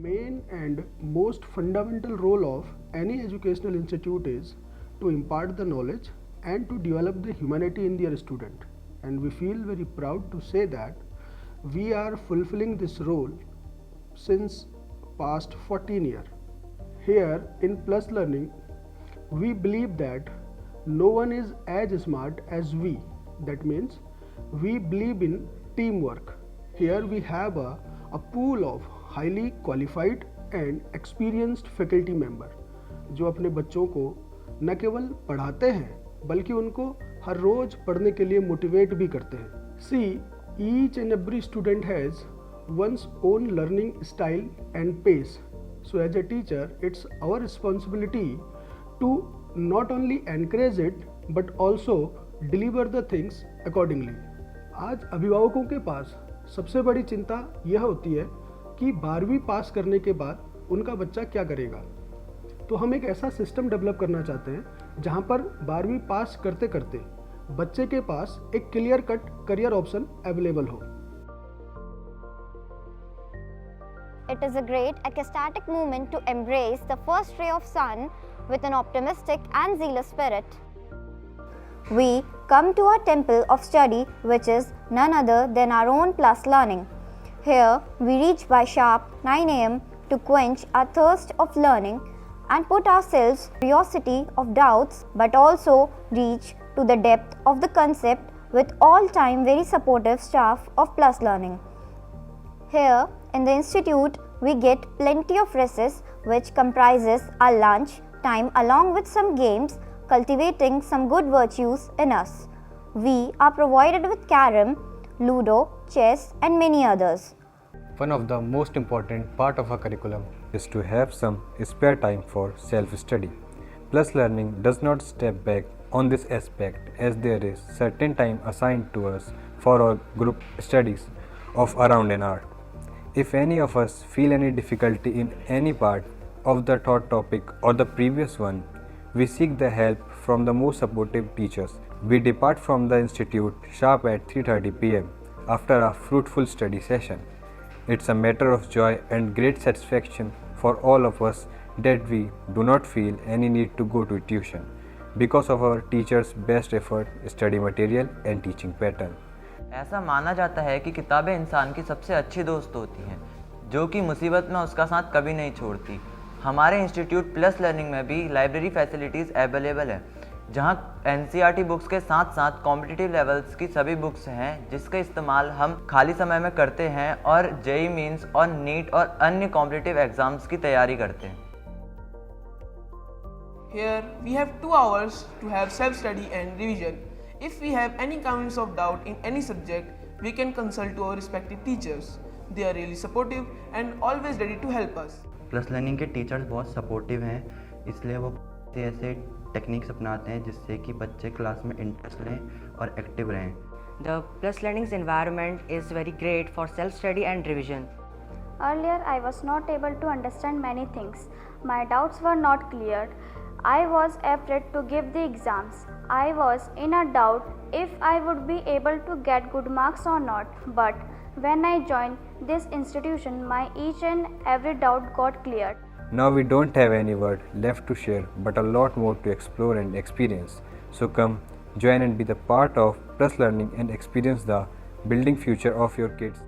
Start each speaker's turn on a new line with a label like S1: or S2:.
S1: main and most fundamental role of any educational institute is to impart the knowledge and to develop the humanity in their student. And we feel very proud to say that we are fulfilling this role since past 14 years. Here in Plus Learning, we believe that no one is as smart as we. That means we believe in teamwork. Here we have a pool of highly qualified and experienced faculty member जो अपने बच्चों को न केवल पढ़ाते हैं बल्कि उनको हर रोज पढ़ने के लिए मोटिवेट भी करते हैं. See, each and every student has one's own learning style and pace. So as a teacher, it's our responsibility to not only encourage it but also deliver the things accordingly. आज अभिभावकों के पास सबसे बड़ी चिंता यह होती है कि 12वीं पास करने के बाद उनका बच्चा क्या करेगा. तो हम एक ऐसा सिस्टम डेवलप करना चाहते हैं जहां पर 12वीं पास करते करते बच्चे के पास एक clear cut career option available हो.
S2: It is a great ecstatic moment to embrace the first ray of sun with an optimistic and zealous spirit. We come to our temple of study, which is none other than our own Plus Learning. Here we reach by sharp 9 a.m. to quench our thirst of learning and put ourselves curiosity of doubts, but also reach to the depth of the concept with all-time very supportive staff of Plus Learning. Here in the institute, we get plenty of recess, which comprises our lunch time along with some games, cultivating some good virtues in us. We are provided with carom, ludo, chess and many others.
S3: One of the most important part of our curriculum is to have some spare time for self-study. Plus Learning does not step back on this aspect as there is certain time assigned to us for our group studies of around an hour. If any of us feel any difficulty in any part of the taught topic or the previous one, we seek the help from the most supportive teachers. We depart from the institute sharp at 3:30 p.m. after a fruitful study session. It's a matter of joy and great satisfaction for all of us that we do not feel any need to go to tuition because of our teachers' best effort, study material and teaching pattern.
S4: ऐसा माना जाता है कि किताबें इंसान की सबसे अच्छी दोस्त होती हैं जो कि मुसीबत में उसका साथ कभी नहीं छोड़ती. हमारे इंस्टीट्यूट प्लस लर्निंग में भी लाइब्रेरी फैसिलिटीज़ अवेलेबल है जहां एनसीईआरटी बुक्स के साथ साथ कॉम्पिटिटिव लेवल्स की सभी बुक्स हैं जिसका इस्तेमाल हम खाली समय में करते हैं और जेईई मीन्स और नीट और अन्य कॉम्पिटिटिव एग्जाम्स की तैयारी करते हैं.
S5: Here we have 2 hours to have self-study and revision. If we have any kinds of doubt in any subject, we can consult to our respective teachers. They are really supportive and always ready to help us.
S6: Plus learning के teachers बहुत supportive हैं, इसलिए वो ऐसे techniques अपनाते हैं जिससे कि बच्चे क्लास में इंटरेस्ट लें और एक्टिव रहें.
S7: The Plus Learning's environment is very great for self-study and revision.
S8: Earlier, I was not able to understand many things. My doubts were not cleared. I was afraid to give the exams. I was in a doubt if I would be able to get good marks or not. But when I joined this institution, my each and every doubt got cleared.
S3: Now we don't have any word left to share but a lot more to explore and experience. So come, join and be the part of Plus Learning and experience the building future of your kids.